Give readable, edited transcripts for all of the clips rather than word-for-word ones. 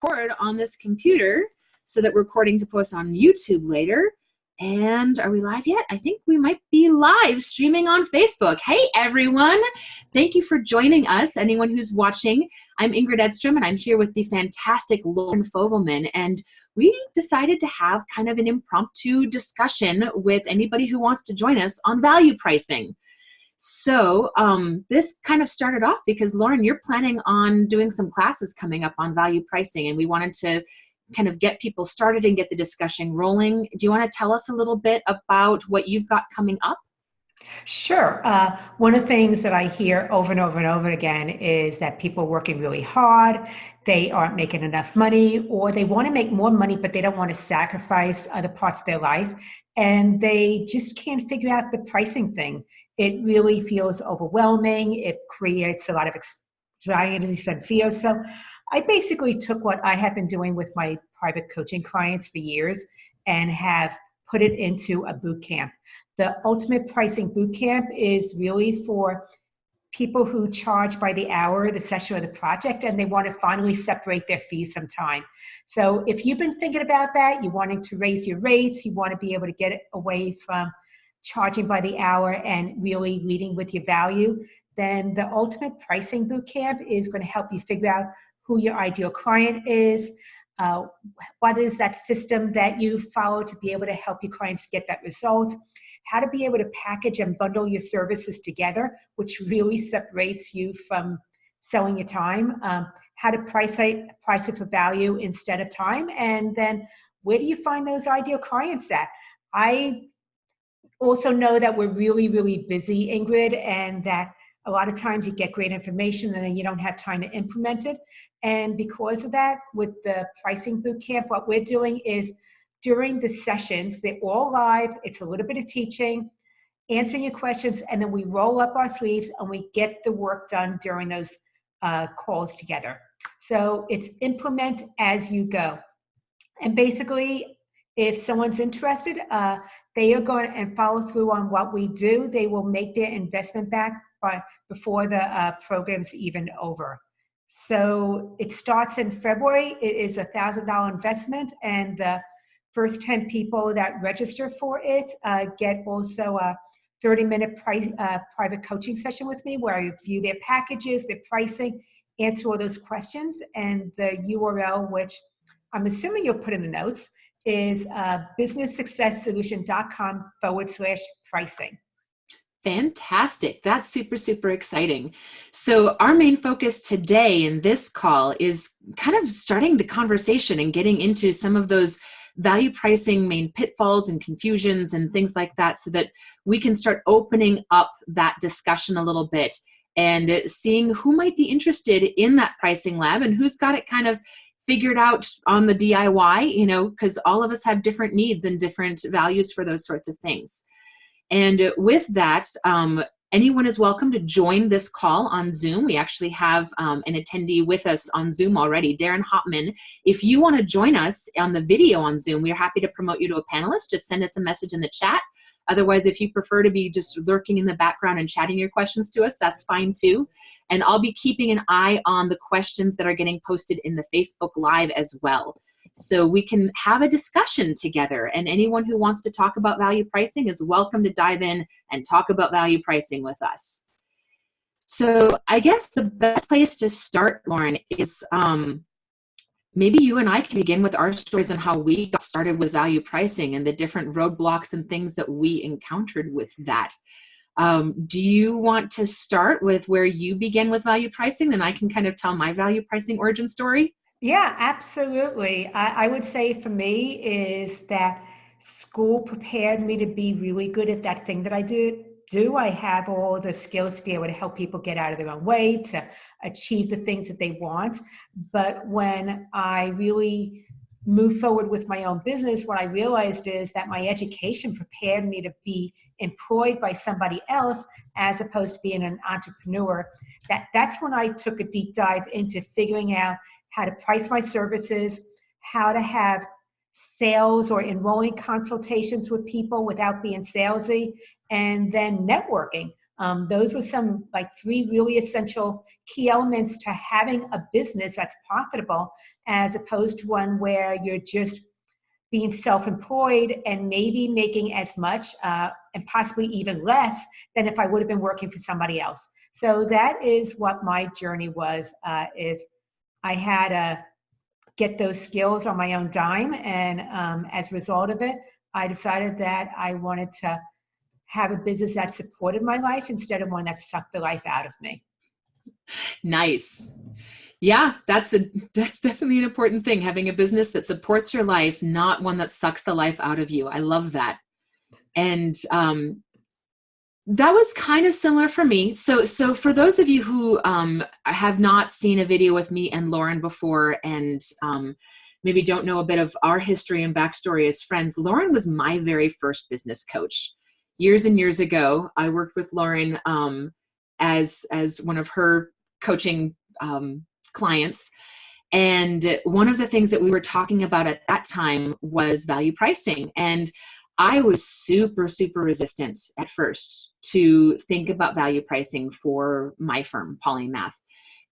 record on this computer so that we're recording to post on YouTube later. And are we live yet? I think we might be live streaming on Facebook. Hey, everyone. Thank you for joining us, anyone who's watching. I'm Ingrid Edstrom, and I'm here with the fantastic Loren Fogelman. And we decided to have kind of an impromptu discussion with anybody who wants to join us on value pricing. So this kind of started off because, Loren, you're planning on doing some classes coming up on value pricing, and we wanted to kind of get people started and get the discussion rolling. Do you want to tell us a little bit about what you've got coming up? Sure. One of the things that I hear over and over and over again is that people are working really hard, they aren't making enough money, or they want to make more money, but they don't want to sacrifice other parts of their life, and they just can't figure out the pricing thing. It really feels overwhelming. It creates a lot of anxiety and fear. So I basically took what I have been doing with my private coaching clients for years and have put it into a boot camp. The Ultimate Pricing Boot Camp is really for people who charge by the hour, the session, or the project, and they want to finally separate their fees from time. So if you've been thinking about that, you're wanting to raise your rates, you want to be able to get away from charging by the hour and really leading with your value, then the Ultimate Pricing Boot Camp is going to help you figure out who your ideal client is, what is that system that you follow to be able to help your clients get that result, how to be able to package and bundle your services together, which really separates you from selling your time, how to price it for value instead of time, and then where do you find those ideal clients at? I also know that we're really, really busy, Ingrid, and that a lot of times you get great information and then you don't have time to implement it. And because of that, with the pricing boot camp, what we're doing is during the sessions, they're all live. It's a little bit of teaching, answering your questions, and then we roll up our sleeves and we get the work done during those calls together. So it's implement as you go. And basically, if someone's interested, they are going and follow through on what we do. They will make their investment back before the program's even over. So it starts in February. It is a $1,000 investment, and the first 10 people that register for it get also a 30-minute private coaching session with me where I review their packages, their pricing, answer all those questions, and the URL, which I'm assuming you'll put in the notes, is businesssuccesssolution.com/pricing. Fantastic. That's super, super exciting. So our main focus today in this call is kind of starting the conversation and getting into some of those value pricing main pitfalls and confusions and things like that so that we can start opening up that discussion a little bit and seeing who might be interested in that pricing lab and who's got it kind of figured out on the DIY, because all of us have different needs and different values for those sorts of things. And with that, anyone is welcome to join this call on Zoom. We actually have an attendee with us on Zoom already, Darren Hopman. If you want to join us on the video on Zoom, we're happy to promote you to a panelist. Just send us a message in the chat. Otherwise, if you prefer to be just lurking in the background and chatting your questions to us, that's fine too. And I'll be keeping an eye on the questions that are getting posted in the Facebook Live as well. So we can have a discussion together, and anyone who wants to talk about value pricing is welcome to dive in and talk about value pricing with us. So I guess the best place to start, Loren, is maybe you and I can begin with our stories on how we got started with value pricing and the different roadblocks and things that we encountered with that. Do you want to start with where you begin with value pricing? Then I can kind of tell my value pricing origin story. Yeah, absolutely. I would say for me is that school prepared me to be really good at that thing that I do. I have all the skills to be able to help people get out of their own way, to achieve the things that they want. But when I really moved forward with my own business, what I realized is that my education prepared me to be employed by somebody else as opposed to being an entrepreneur. That's when I took a deep dive into figuring out how to price my services, how to have sales or enrolling consultations with people without being salesy, and then networking. Those were some like three really essential key elements to having a business that's profitable, as opposed to one where you're just being self-employed and maybe making as much and possibly even less than if I would have been working for somebody else. So that is what my journey was, is I had to get those skills on my own dime. And as a result of it, I decided that I wanted to have a business that supported my life instead of one that sucked the life out of me. Nice. Yeah, that's definitely an important thing, having a business that supports your life, not one that sucks the life out of you. I love that. And that was kind of similar for me. So for those of you who have not seen a video with me and Loren before, and maybe don't know a bit of our history and backstory as friends, Loren was my very first business coach. Years and years ago, I worked with Loren as one of her coaching clients. And one of the things that we were talking about at that time was value pricing. And I was super, super resistant at first to think about value pricing for my firm, Polymath.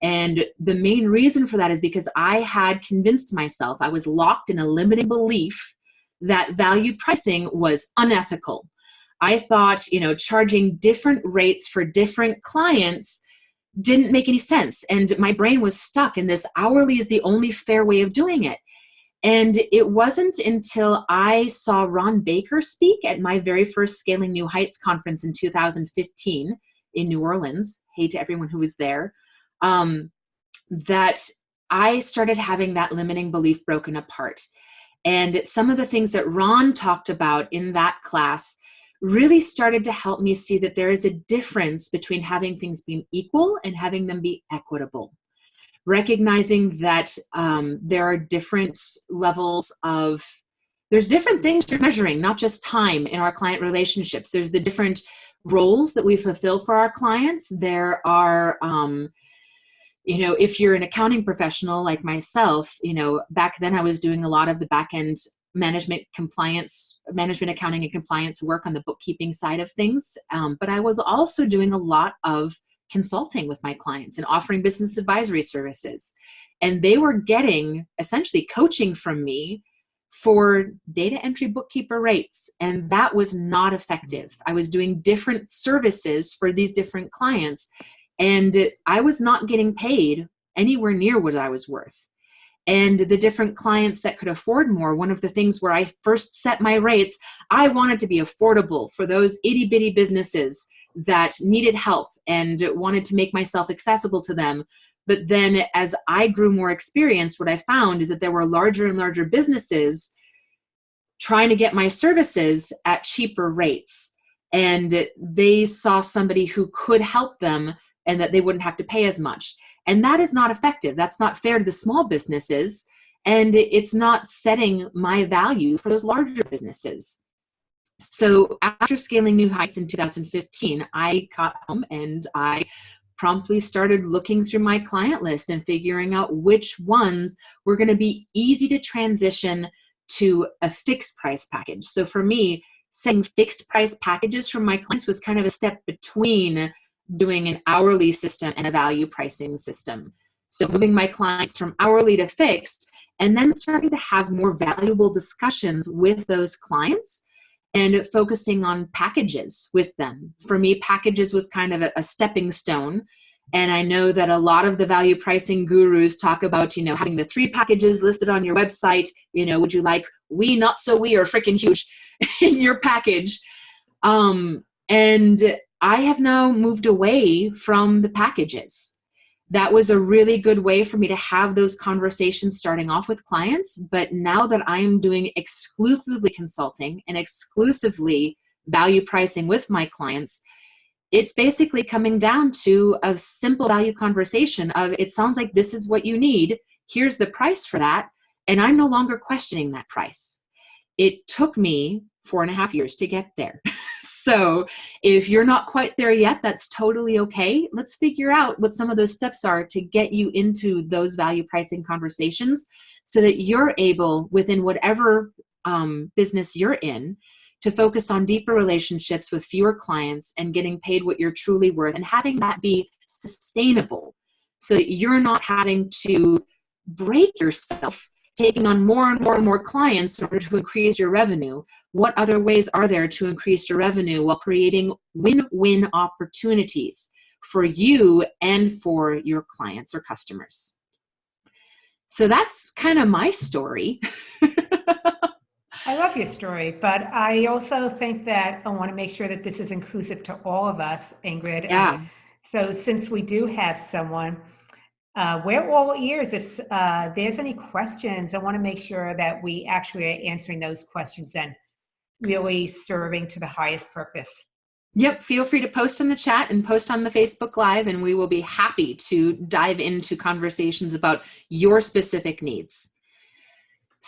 And the main reason for that is because I had convinced myself, I was locked in a limiting belief that value pricing was unethical. I thought, charging different rates for different clients didn't make any sense. And my brain was stuck in this hourly is the only fair way of doing it. And it wasn't until I saw Ron Baker speak at my very first Scaling New Heights conference in 2015 in New Orleans, hey to everyone who was there, that I started having that limiting belief broken apart. And some of the things that Ron talked about in that class really started to help me see that there is a difference between having things being equal and having them be equitable. Recognizing that there are different levels of, there's different things you're measuring, not just time in our client relationships. There's the different roles that we fulfill for our clients. There are, if you're an accounting professional like myself, back then I was doing a lot of the back end management accounting and compliance work on the bookkeeping side of things. But I was also doing a lot of consulting with my clients and offering business advisory services. And they were getting essentially coaching from me for data entry bookkeeper rates. And that was not effective. I was doing different services for these different clients, and I was not getting paid anywhere near what I was worth. And the different clients that could afford more, one of the things where I first set my rates, I wanted to be affordable for those itty bitty businesses that needed help and wanted to make myself accessible to them. But then as I grew more experienced, what I found is that there were larger and larger businesses trying to get my services at cheaper rates. And they saw somebody who could help them and that they wouldn't have to pay as much. And that is not effective. That's not fair to the small businesses. And it's not setting my value for those larger businesses. So after Scaling New Heights in 2015, I got home and I promptly started looking through my client list and figuring out which ones were going to be easy to transition to a fixed price package. So for me, setting fixed price packages for my clients was kind of a step between doing an hourly system and a value pricing system. So moving my clients from hourly to fixed, and then starting to have more valuable discussions with those clients and focusing on packages with them. For me, packages was kind of a stepping stone. And I know that a lot of the value pricing gurus talk about, having the 3 packages listed on your website, would you like we, not so we, or freaking huge in your package? And I have now moved away from the packages. That was a really good way for me to have those conversations starting off with clients. But now that I'm doing exclusively consulting and exclusively value pricing with my clients, it's basically coming down to a simple value conversation of, it sounds like this is what you need. Here's the price for that. And I'm no longer questioning that price. It took me 4.5 years to get there. So if you're not quite there yet, that's totally okay. Let's figure out what some of those steps are to get you into those value pricing conversations so that you're able, within whatever business you're in, to focus on deeper relationships with fewer clients and getting paid what you're truly worth and having that be sustainable so that you're not having to break yourself taking on more and more and more clients in order to increase your revenue. What other ways are there to increase your revenue while creating win-win opportunities for you and for your clients or customers? So that's kind of my story. I love your story, but I also think that I want to make sure that this is inclusive to all of us, Ingrid. Yeah. So since we do have someone, we're all ears. If there's any questions, I want to make sure that we actually are answering those questions and really serving to the highest purpose. Yep. Feel free to post in the chat and post on the Facebook Live, and we will be happy to dive into conversations about your specific needs.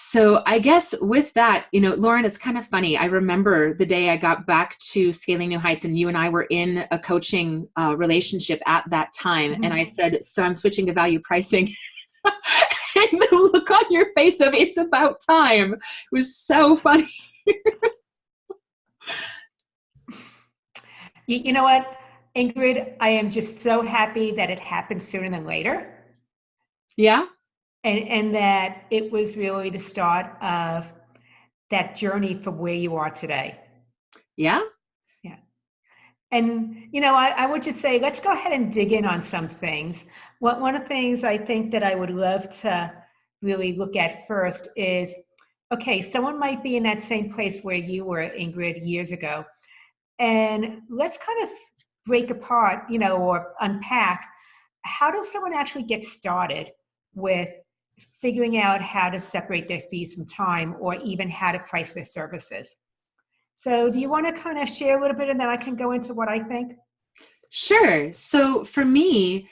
So I guess with that, Loren, it's kind of funny. I remember the day I got back to Scaling New Heights and you and I were in a coaching relationship at that time. Mm-hmm. And I said, so I'm switching to value pricing. And the look on your face of it's about time was so funny. You know what, Ingrid, I am just so happy that it happened sooner than later. Yeah. And that it was really the start of that journey from where you are today. Yeah. Yeah. And, I would just say, let's go ahead and dig in on some things. One of the things I think that I would love to really look at first is, okay, someone might be in that same place where you were, Ingrid, years ago. And let's kind of break apart, or unpack, how does someone actually get started with figuring out how to separate their fees from time or even how to price their services? So do you want to kind of share a little bit and then I can go into what I think? Sure. So for me,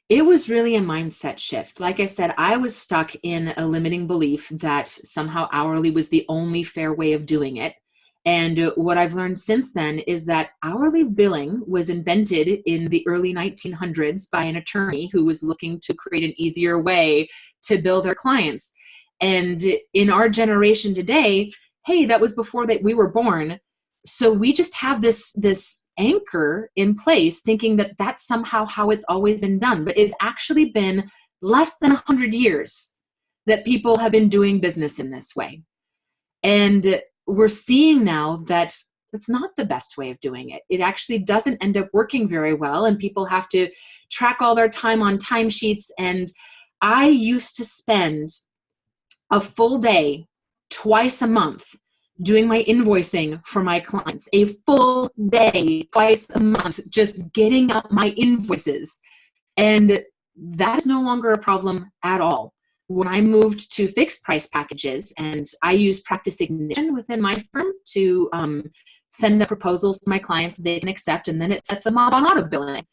it was really a mindset shift. Like I said, I was stuck in a limiting belief that somehow hourly was the only fair way of doing it. And what I've learned since then is that hourly billing was invented in the early 1900s by an attorney who was looking to create an easier way to bill their clients. And in our generation today, hey, that was before that we were born. So we just have this anchor in place thinking that that's somehow how it's always been done. But it's actually been less than 100 years that people have been doing business in this way. And we're seeing now that it's not the best way of doing it. It actually doesn't end up working very well, and people have to track all their time on timesheets. And I used to spend a full day twice a month doing my invoicing for my clients, a full day twice a month, just getting up my invoices. And that is no longer a problem at all. When I moved to fixed price packages, and I use Practice Ignition within my firm to send the proposals to my clients they can accept, and then it sets them up on auto billing.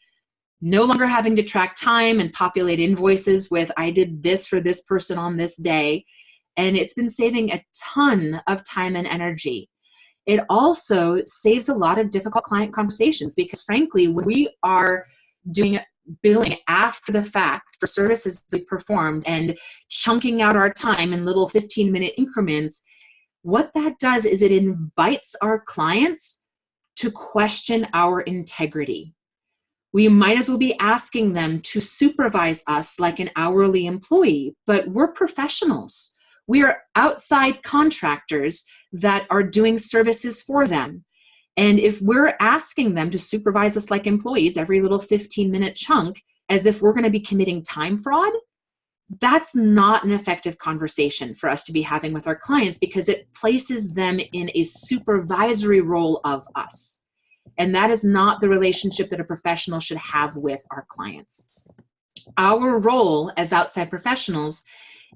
No longer having to track time and populate invoices with, I did this for this person on this day. And it's been saving a ton of time and energy. It also saves a lot of difficult client conversations because frankly, when we are doing billing after the fact for services we performed and chunking out our time in little 15-minute increments, what that does is it invites our clients to question our integrity. We might as well be asking them to supervise us like an hourly employee, but we're professionals. We are outside contractors that are doing services for them. And if we're asking them to supervise us like employees every little 15-minute chunk, as if we're going to be committing time fraud, that's not an effective conversation for us to be having with our clients because it places them in a supervisory role of us. And that is not the relationship that a professional should have with our clients. Our role as outside professionals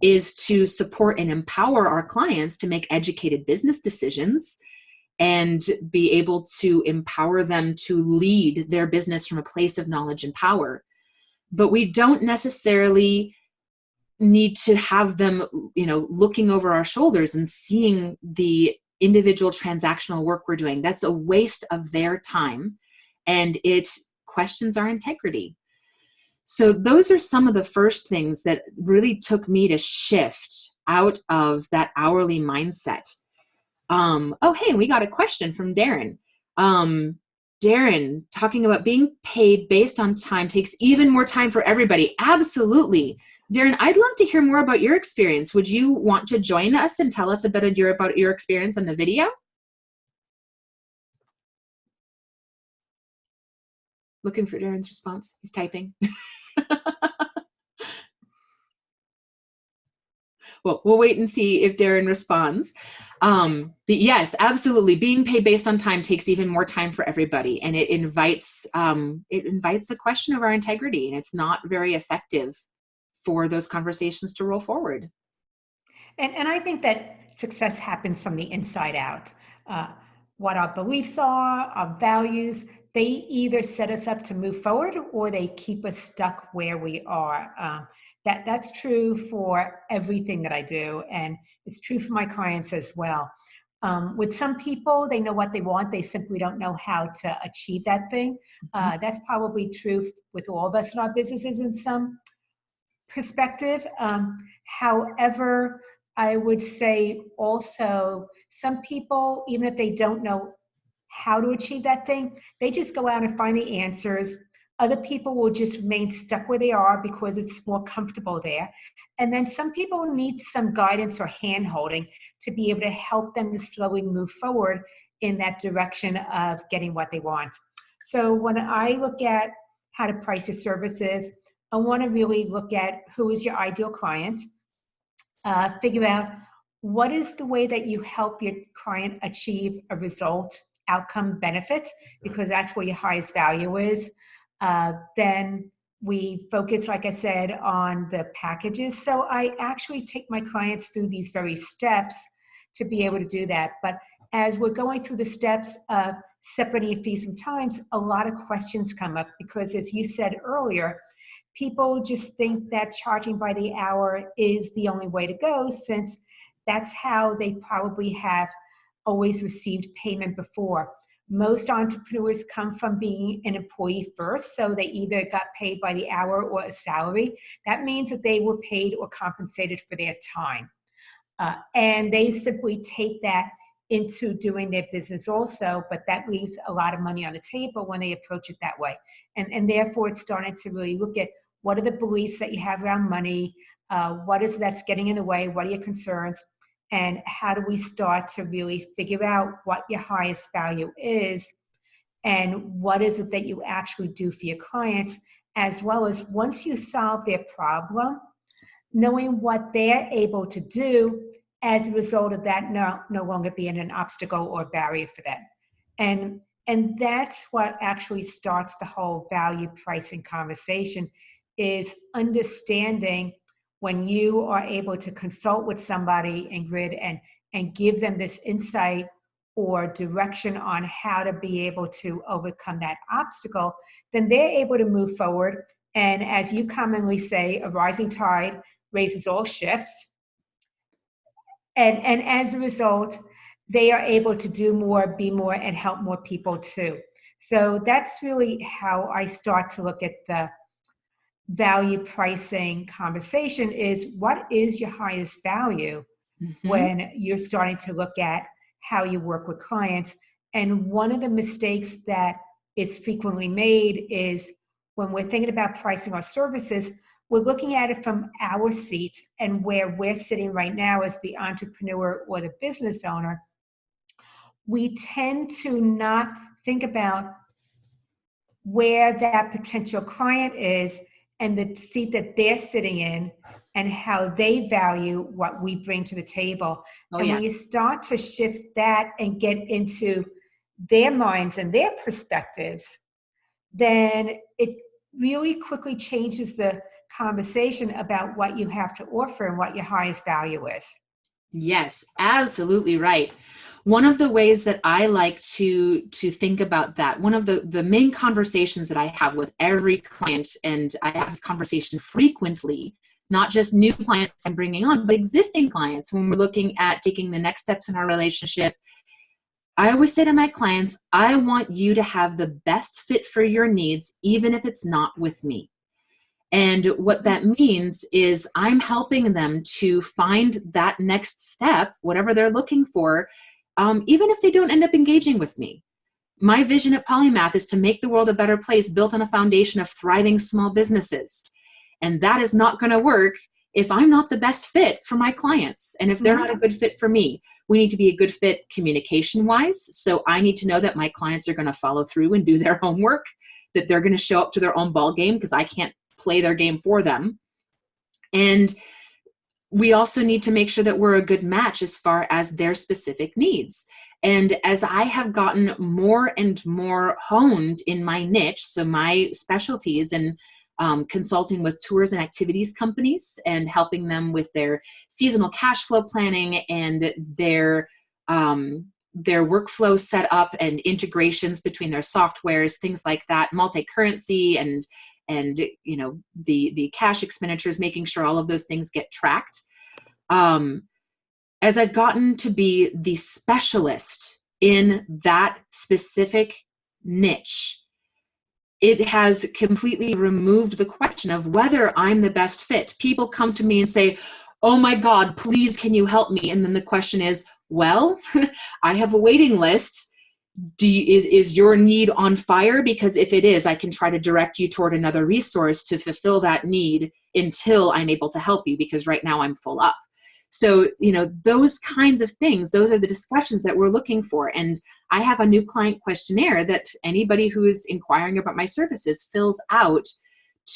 is to support and empower our clients to make educated business decisions and be able to empower them to lead their business from a place of knowledge and power. But we don't necessarily need to have them, looking over our shoulders and seeing the individual transactional work we're doing. That's a waste of their time, and it questions our integrity. So those are some of the first things that really took me to shift out of that hourly mindset. Oh, hey, we got a question from Darren. Darren, talking about being paid based on time takes even more time for everybody. Absolutely. Darren, I'd love to hear more about your experience. Would you want to join us and tell us a bit about your experience on the video? Looking for Darren's response. He's typing. Well, we'll wait and see if Darren responds. But yes, absolutely. Being paid based on time takes even more time for everybody, and it invites a question of our integrity, and it's not very effective for those conversations to roll forward. And I think that success happens from the inside out. Uh, what our beliefs are, our values, they either set us up to move forward or they keep us stuck where we are. That's true for everything that I do, and it's true for my clients as well. With some people, they know what they want, they simply don't know how to achieve that thing. That's probably true with all of us in our businesses in some perspective. However, I would say also some people, even if they don't know how to achieve that thing, they just go out and find the answers. Other people will just remain stuck where they are because it's more comfortable there. And then some people need some guidance or hand holding to be able to help them to slowly move forward in that direction of getting what they want. So when I look at how to price your services, I want to really look at who is your ideal client, figure out what is the way that you help your client achieve a result, outcome, benefit, because that's where your highest value is. Then we focus, like I said, on the packages. So I actually take my clients through these very steps to be able to do that. But as we're going through the steps of separating your fees from times, a lot of questions come up because, as you said earlier, people just think that charging by the hour is the only way to go, since that's how they probably have always received payment before. Most entrepreneurs come from being an employee first, so they either got paid by the hour or a salary. That means that they were paid or compensated for their time. And they simply take that into doing their business also, but that leaves a lot of money on the table when they approach it that way. And therefore, it's starting to really look at what are the beliefs that you have around money, what is that's getting in the way, what are your concerns, and how do we start to really figure out what your highest value is and what is it that you actually do for your clients, as well as once you solve their problem, knowing what they're able to do as a result of that no longer being an obstacle or barrier for them. And that's what actually starts the whole value pricing conversation, is understanding when you are able to consult with somebody, Ingrid, and give them this insight or direction on how to be able to overcome that obstacle, then they're able to move forward. And as you commonly say, a rising tide raises all ships. And as a result, they are able to do more, be more, and help more people too. So that's really how I start to look at the value pricing conversation, is what is your highest value when you're starting to look at how you work with clients. And one of the mistakes that is frequently made is when we're thinking about pricing our services, we're looking at it from our seat and where we're sitting right now as the entrepreneur or the business owner. We tend to not think about where that potential client is and the seat that they're sitting in and how they value what we bring to the table. Oh, and yeah. when you start to shift that and get into their minds and their perspectives, then it really quickly changes the conversation about what you have to offer and what your highest value is. Yes, absolutely right. One of the ways that I like to think about that, one of the main conversations that I have with every client, and I have this conversation frequently, not just new clients I'm bringing on, but existing clients when we're looking at taking the next steps in our relationship. I always say to my clients, I want you to have the best fit for your needs, even if it's not with me. And what that means is I'm helping them to find that next step, whatever they're looking for, even if they don't end up engaging with me. My vision at Polymath is to make the world a better place built on a foundation of thriving small businesses. And that is not going to work if I'm not the best fit for my clients. And if they're not a good fit for me, we need to be a good fit communication-wise. So I need to know that my clients are going to follow through and do their homework, that they're going to show up to their own ball game because I can't play their game for them. And we also need to make sure that we're a good match as far as their specific needs. And as I have gotten more and more honed in my niche, so my specialty is in consulting with tours and activities companies and helping them with their seasonal cash flow planning and their workflow setup and integrations between their softwares, things like that, multi-currency and you know, the cash expenditures, making sure all of those things get tracked. As I've gotten to be the specialist in that specific niche, it has completely removed the question of whether I'm the best fit. People come to me and say, oh my God, please, can you help me? And then the question is, well, I have a waiting list. Is your need on fire? Because if it is, I can try to direct you toward another resource to fulfill that need until I'm able to help you, because right now I'm full up. So, you know, those kinds of things, those are the discussions that we're looking for. And I have a new client questionnaire that anybody who is inquiring about my services fills out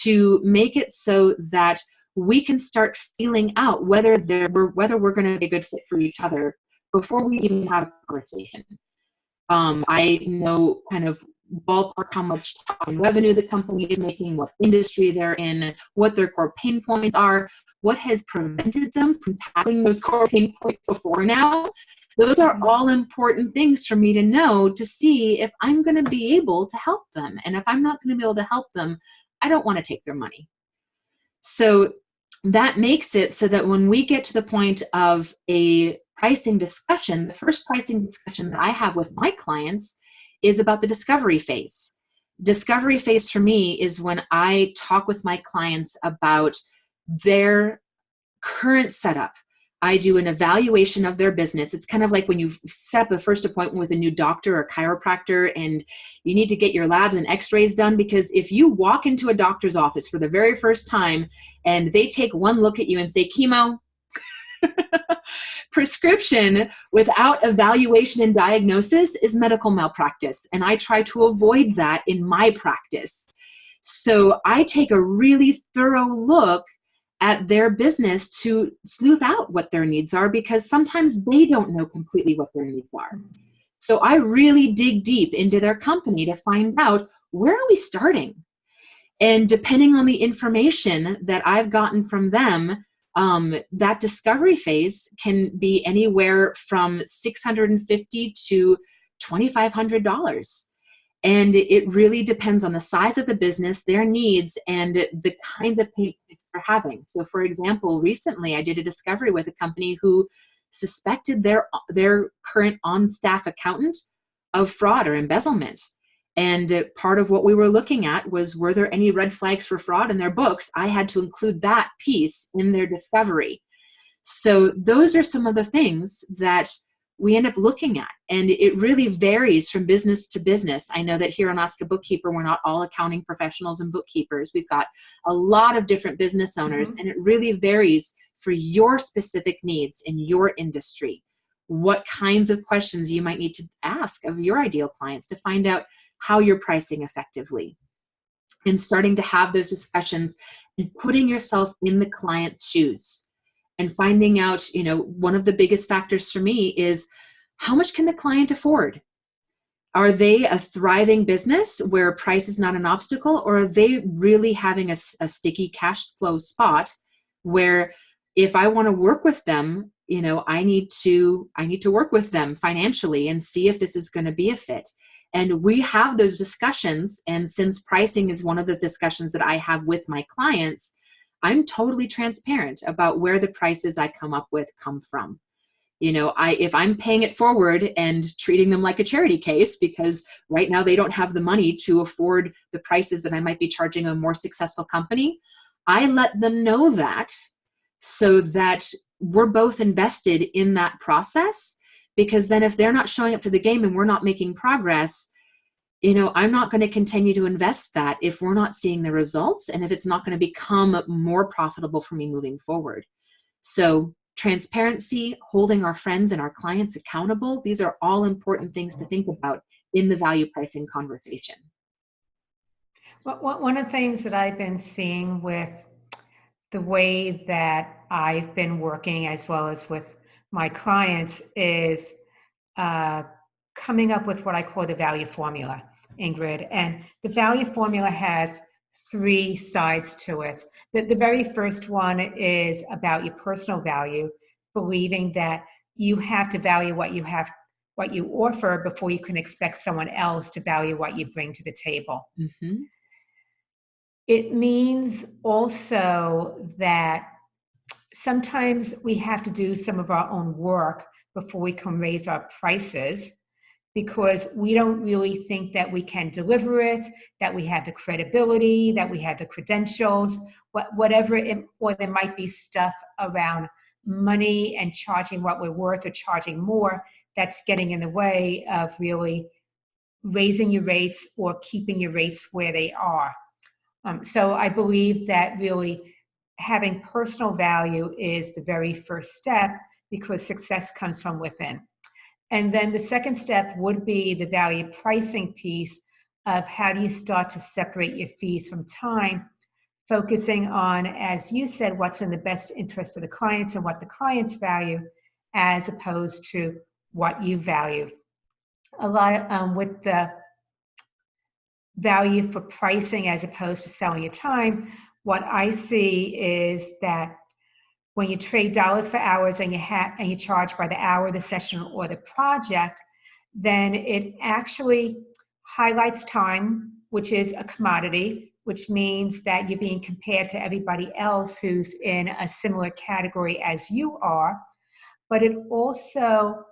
to make it so that we can start feeling out whether we're going to be a good fit for each other before we even have a conversation. I know kind of ballpark how much top line revenue the company is making, what industry they're in, what their core pain points are, what has prevented them from tackling those core pain points before now. Those are all important things for me to know to see if I'm going to be able to help them. And if I'm not going to be able to help them, I don't want to take their money. So that makes it so that when we get to the point of a pricing discussion, the first pricing discussion that I have with my clients is about the discovery phase. Discovery phase for me is when I talk with my clients about their current setup. I do an evaluation of their business. It's kind of like when you set up the first appointment with a new doctor or chiropractor and you need to get your labs and x-rays done, because if you walk into a doctor's office for the very first time and they take one look at you and say, chemo, prescription without evaluation and diagnosis is medical malpractice. And I try to avoid that in my practice. So I take a really thorough look at their business to sleuth out what their needs are, because sometimes they don't know completely what their needs are. So I really dig deep into their company to find out, where are we starting? And depending on the information that I've gotten from them, that discovery phase can be anywhere from $650 to $2,500. And it really depends on the size of the business, their needs, and the kinds of pain points they're having. So for example, recently I did a discovery with a company who suspected their current on-staff accountant of fraud or embezzlement. And part of what we were looking at was, were there any red flags for fraud in their books? I had to include that piece in their discovery. So those are some of the things that we end up looking at. And it really varies from business to business. I know that here on Ask a Bookkeeper, we're not all accounting professionals and bookkeepers. We've got a lot of different business owners, and it really varies for your specific needs in your industry, what kinds of questions you might need to ask of your ideal clients to find out how you're pricing effectively, and starting to have those discussions and putting yourself in the client's shoes and finding out, you know, one of the biggest factors for me is, how much can the client afford? Are they a thriving business where price is not an obstacle, or are they really having a sticky cash flow spot where if I want to work with them, you know, I need to work with them financially and see if this is going to be a fit. And we have those discussions. And since pricing is one of the discussions that I have with my clients, I'm totally transparent about where the prices I come up with come from. You know, if I'm paying it forward and treating them like a charity case, because right now they don't have the money to afford the prices that I might be charging a more successful company, I let them know that, so that we're both invested in that process. because then if they're not showing up to the game and we're not making progress, I'm not going to continue to invest that if we're not seeing the results and if it's not going to become more profitable for me moving forward. So transparency, holding our friends and our clients accountable, these are all important things to think about in the value pricing conversation. Well, one of the things that I've been seeing with the way that I've been working as well as with my clients is coming up with what I call the value formula, Ingrid. And the value formula has three sides to it. The very first one is about your personal value, believing that you have to value what you offer before you can expect someone else to value what you bring to the table. Mm-hmm. It means also that sometimes we have to do some of our own work before we can raise our prices, because we don't really think that we can deliver it, that we have the credibility, that we have the credentials, whatever it, or there might be stuff around money and charging what we're worth or charging more that's getting in the way of really raising your rates or keeping your rates where they are. So I believe that really having personal value is the very first step, because success comes from within. And then the second step would be the value pricing piece of how do you start to separate your fees from time, focusing on, as you said, what's in the best interest of the clients and what the clients value, as opposed to what you value. A lot of, with the value for pricing as opposed to selling your time, what I see is that when you trade dollars for hours and you charge by the hour, the session, or the project, then it actually highlights time, which is a commodity, which means that you're being compared to everybody else who's in a similar category as you are. But it also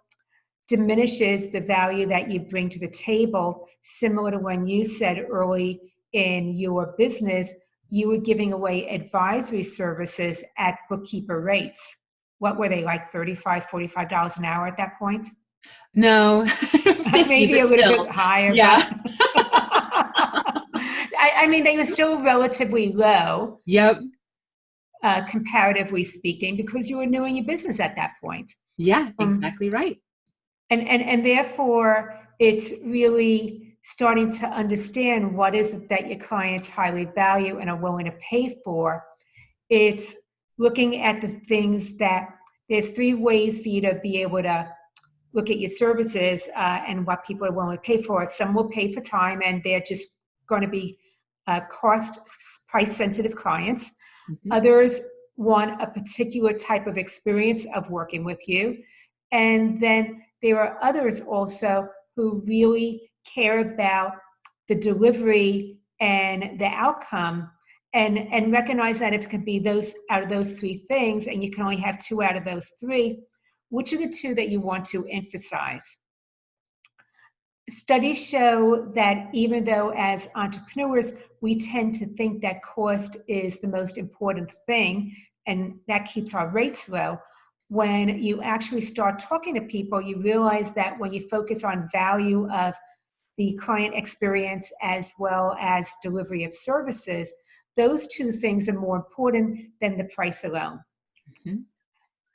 diminishes the value that you bring to the table, similar to when you said early in your business, you were giving away advisory services at Bookkeeper rates. What were they, like $35, $45 an hour at that point? No, 50, maybe a little still. bit higher. Yeah. But I mean, they were still relatively low. Yep. Comparatively speaking, because you were new in your business at that point. Yeah, exactly right. And therefore, it's really starting to understand what is it that your clients highly value and are willing to pay for. It's looking at the things that there's three ways for you to be able to look at your services and what people are willing to pay for it. Some will pay for time, and they're just going to be cost price sensitive clients. Mm-hmm. Others want a particular type of experience of working with you. And then there are others also who really care about the delivery and the outcome, and recognize that if it can be those out of those three things, and you can only have two out of those three, which are the two that you want to emphasize? Studies show that even though as entrepreneurs, we tend to think that cost is the most important thing, and that keeps our rates low, when you actually start talking to people, you realize that when you focus on value of the client experience as well as delivery of services, those two things are more important than the price alone. Mm-hmm.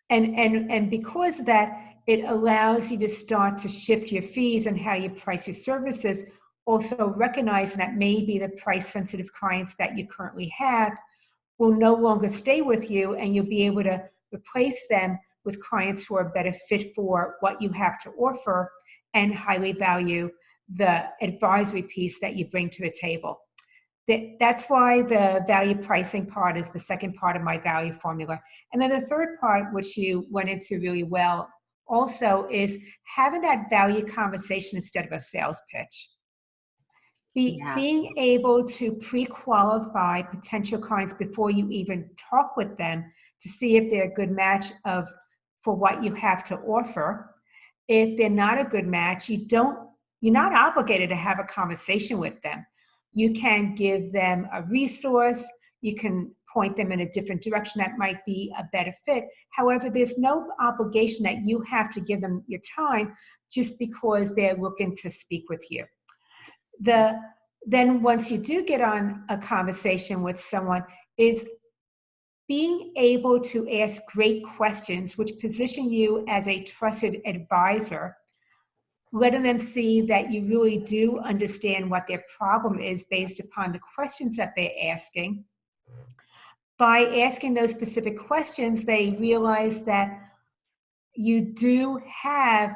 And because of that, it allows you to start to shift your fees and how you price your services, also recognizing that maybe the price-sensitive clients that you currently have will no longer stay with you, and you'll be able to replace them with clients who are better fit for what you have to offer and highly value the advisory piece that you bring to the table. That's why the value pricing part is the second part of my value formula. And then the third part, which you went into really well also, is having that value conversation instead of a sales pitch. Being able to pre-qualify potential clients before you even talk with them to see if they're a good match for what you have to offer. If they're not a good match, you're not obligated to have a conversation with them. You can give them a resource. You can point them in a different direction that might be a better fit. However, there's no obligation that you have to give them your time just because they're looking to speak with you. Then once you do get on a conversation with someone, is being able to ask great questions, which position you as a trusted advisor, letting them see that you really do understand what their problem is based upon the questions that they're asking. By asking those specific questions, they realize that you do have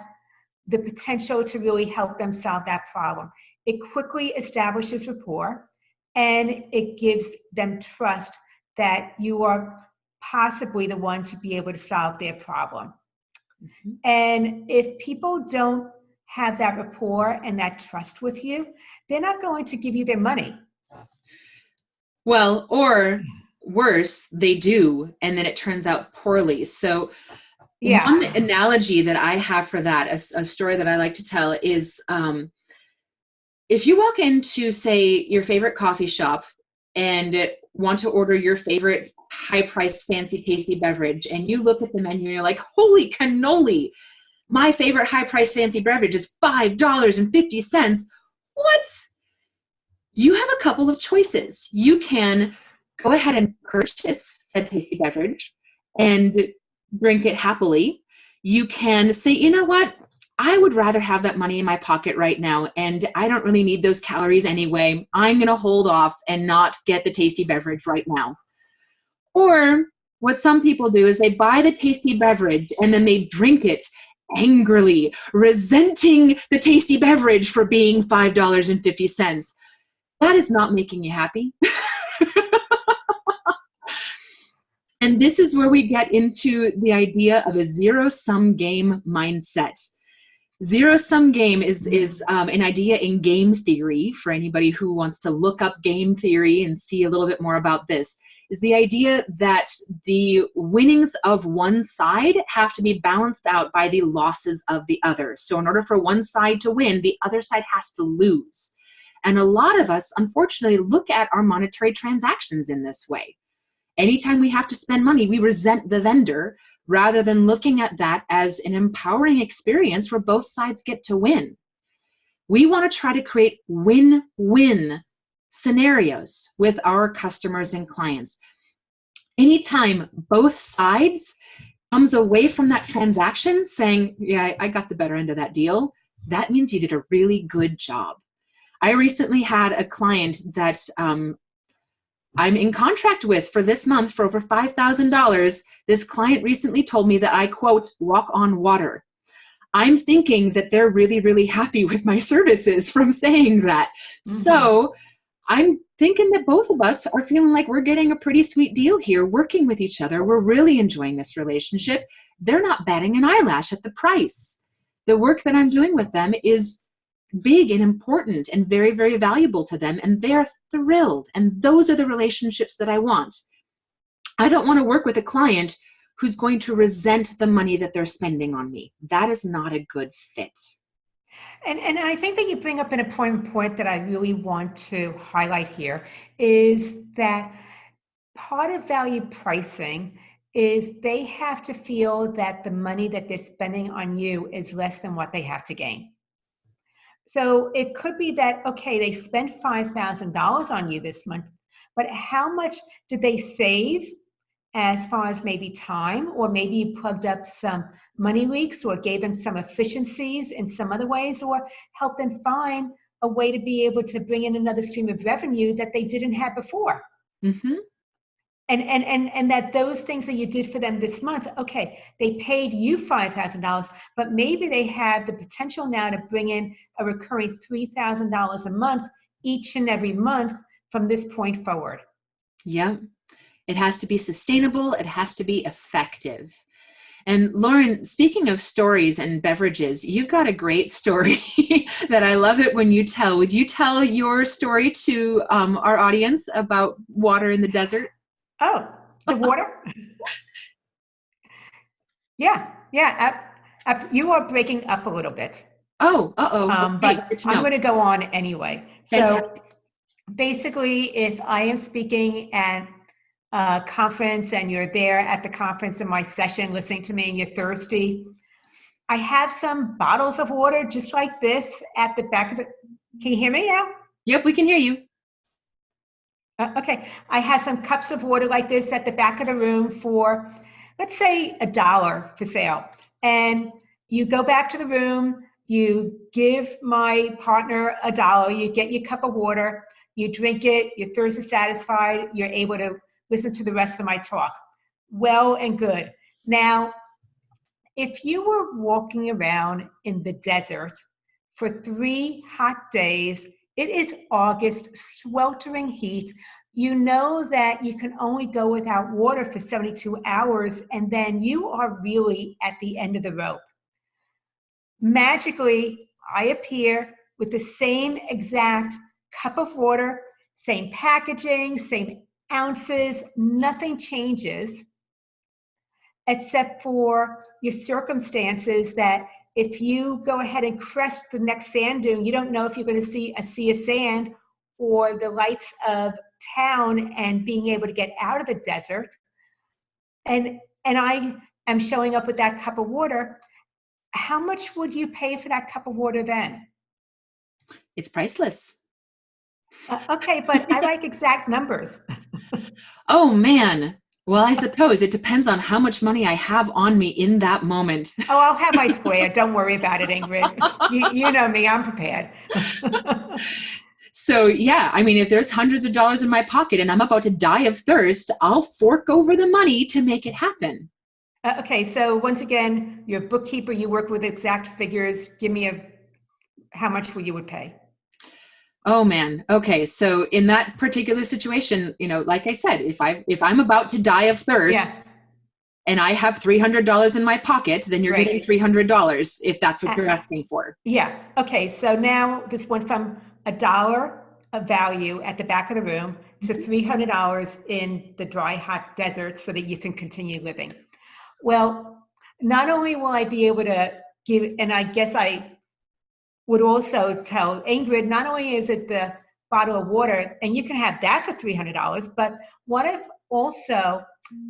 the potential to really help them solve that problem. It quickly establishes rapport, and it gives them trust that you are possibly the one to be able to solve their problem. Mm-hmm. And if people don't have that rapport and that trust with you, they're not going to give you their money. Well, or worse, they do, and then it turns out poorly. So one analogy that I have for that, a story that I like to tell is, if you walk into, say, your favorite coffee shop and want to order your favorite high-priced, fancy, tasty beverage, and you look at the menu and you're like, holy cannoli, my favorite high-priced, fancy beverage is $5.50. What? You have a couple of choices. You can go ahead and purchase said tasty beverage and drink it happily. You can say, you know what? I would rather have that money in my pocket right now, and I don't really need those calories anyway. I'm going to hold off and not get the tasty beverage right now. Or what some people do is they buy the tasty beverage and then they drink it angrily, resenting the tasty beverage for being $5.50. That is not making you happy. And this is where we get into the idea of a zero-sum game mindset. Zero-sum game is an idea in game theory. For anybody who wants to look up game theory and see a little bit more about this, is the idea that the winnings of one side have to be balanced out by the losses of the other. So in order for one side to win, the other side has to lose. And a lot of us, unfortunately, look at our monetary transactions in this way. Anytime we have to spend money, we resent the vendor rather than looking at that as an empowering experience where both sides get to win. We want to try to create win-win scenarios with our customers and clients. Anytime both sides comes away from that transaction saying, yeah, I got the better end of that deal, that means you did a really good job. I recently had a client that I'm in contract with for this month for over $5,000. This client recently told me that I, quote, walk on water. I'm thinking that they're really, really happy with my services from saying that. Mm-hmm. So I'm thinking that both of us are feeling like we're getting a pretty sweet deal here, working with each other. We're really enjoying this relationship. They're not batting an eyelash at the price. The work that I'm doing with them is big and important and very, very valuable to them, and they're thrilled. And those are the relationships that I want. I don't want to work with a client who's going to resent the money that they're spending on me. That is not a good fit. And I think that you bring up an important point that I really want to highlight here is that part of value pricing is they have to feel that the money that they're spending on you is less than what they have to gain. So it could be that, okay, they spent $5,000 on you this month, but how much did they save as far as maybe time, or maybe you plugged up some money leaks or gave them some efficiencies in some other ways, or helped them find a way to be able to bring in another stream of revenue that they didn't have before. Mm-hmm. And that those things that you did for them this month, okay, they paid you $5,000, but maybe they have the potential now to bring in a recurring $3,000 a month each and every month from this point forward. Yeah, it has to be sustainable. It has to be effective. And Loren, speaking of stories and beverages, you've got a great story that I love it when you tell. Would you tell your story to our audience about water in the desert? Oh, the water? Yeah. You are breaking up a little bit. Oh, uh-oh. Okay, but I'm going to go on anyway. Fantastic. So basically, if I am speaking and conference and you're there at the conference in my session listening to me and you're thirsty, I have some bottles of water just like this at the back of the, can you hear me now? Yep, we can hear you. Okay, I have some cups of water like this at the back of the room for, let's say, $1 for sale. And you go back to the room, you give my partner $1, you get your cup of water, you drink it, your thirst is satisfied, you're able to listen to the rest of my talk. Well and good. Now, if you were walking around in the desert for 3 hot days, it is August, sweltering heat. You know that you can only go without water for 72 hours, and then you are really at the end of the rope. Magically, I appear with the same exact cup of water, same packaging, same ounces, nothing changes except for your circumstances that if you go ahead and crest the next sand dune, you don't know if you're going to see a sea of sand or the lights of town and being able to get out of the desert. And I am showing up with that cup of water. How much would you pay for that cup of water then? It's priceless. Okay, but I like exact numbers. Oh, man. Well, I suppose it depends on how much money I have on me in that moment. Oh, I'll have my square. Don't worry about it, Ingrid. You know me, I'm prepared. So yeah, I mean, if there's hundreds of dollars in my pocket and I'm about to die of thirst, I'll fork over the money to make it happen. Okay, so once again, you're a bookkeeper, you work with exact figures. Give me how much you would pay. Oh man. Okay. So in that particular situation, like I said, if I'm about to die of thirst and I have $300 in my pocket, then you're getting $300 if that's what you're asking for. Yeah. Okay. So now this went from $1 of value at the back of the room to $300 in the dry, hot desert so that you can continue living. Well, not only will I be able to give, and I guess I would also tell Ingrid, not only is it the bottle of water, and you can have that for $300, but what if also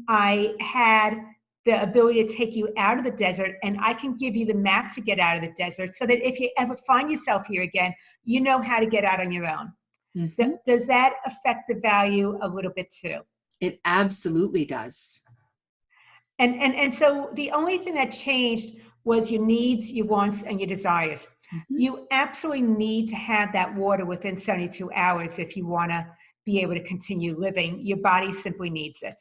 I had the ability to take you out of the desert and I can give you the map to get out of the desert so that if you ever find yourself here again, you know how to get out on your own. Mm-hmm. Does that affect the value a little bit too? It absolutely does. And so the only thing that changed was your needs, your wants, and your desires. Mm-hmm. You absolutely need to have that water within 72 hours if you want to be able to continue living. Your body simply needs it.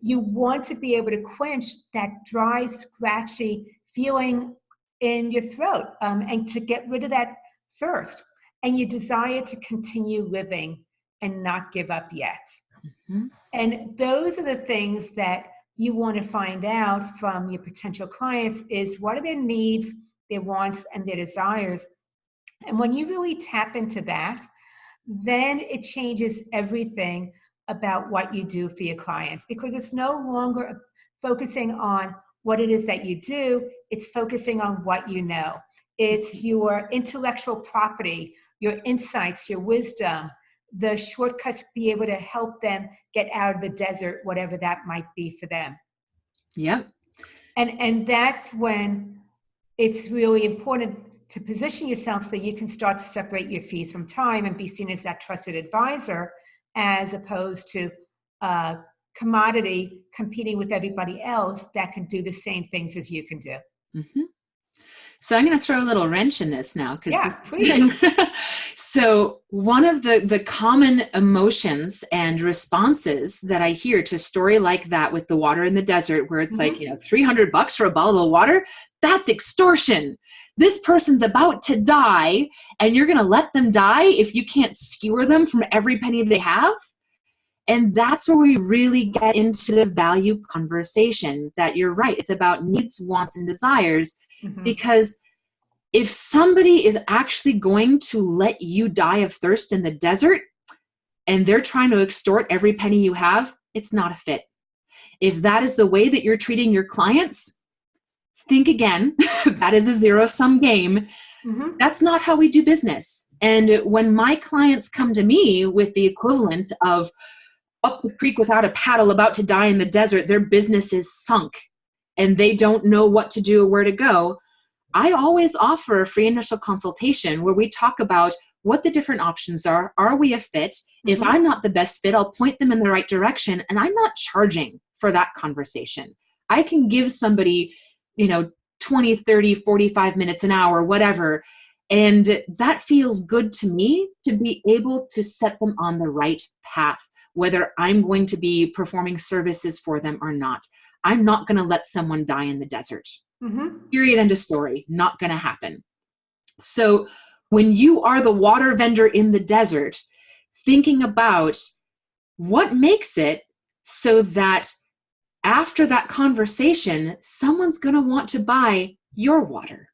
You want to be able to quench that dry, scratchy feeling in your throat and to get rid of that thirst. And you desire to continue living and not give up yet. Mm-hmm. And those are the things that you want to find out from your potential clients is what are their needs, their wants, and their desires. And when you really tap into that, then it changes everything about what you do for your clients because it's no longer focusing on what it is that you do, it's focusing on what you know. It's your intellectual property, your insights, your wisdom, the shortcuts to be able to help them get out of the desert, whatever that might be for them. Yep. And that's when it's really important to position yourself so you can start to separate your fees from time and be seen as that trusted advisor as opposed to a commodity competing with everybody else that can do the same things as you can do. Mm-hmm. So I'm going to throw a little wrench in this now. Please. So one of the common emotions and responses that I hear to a story like that with the water in the desert, where it's like, $300 for a bottle of water, that's extortion. This person's about to die and you're going to let them die if you can't skewer them from every penny they have. And that's where we really get into the value conversation that you're right. It's about needs, wants, and desires. Mm-hmm. Because if somebody is actually going to let you die of thirst in the desert and they're trying to extort every penny you have, it's not a fit. If that is the way that you're treating your clients, think again. That is a zero-sum game. Mm-hmm. That's not how we do business. And when my clients come to me with the equivalent of, up the creek without a paddle, about to die in the desert, their business is sunk and they don't know what to do or where to go, I always offer a free initial consultation where we talk about what the different options are. Are we a fit? If I'm not the best fit, I'll point them in the right direction. And I'm not charging for that conversation. I can give somebody, 20, 30, 45 minutes, an hour, whatever. And that feels good to me to be able to set them on the right path, whether I'm going to be performing services for them or not. I'm not going to let someone die in the desert. Period, end of story. Not going to happen. So when you are the water vendor in the desert, thinking about what makes it so that after that conversation, someone's going to want to buy your water.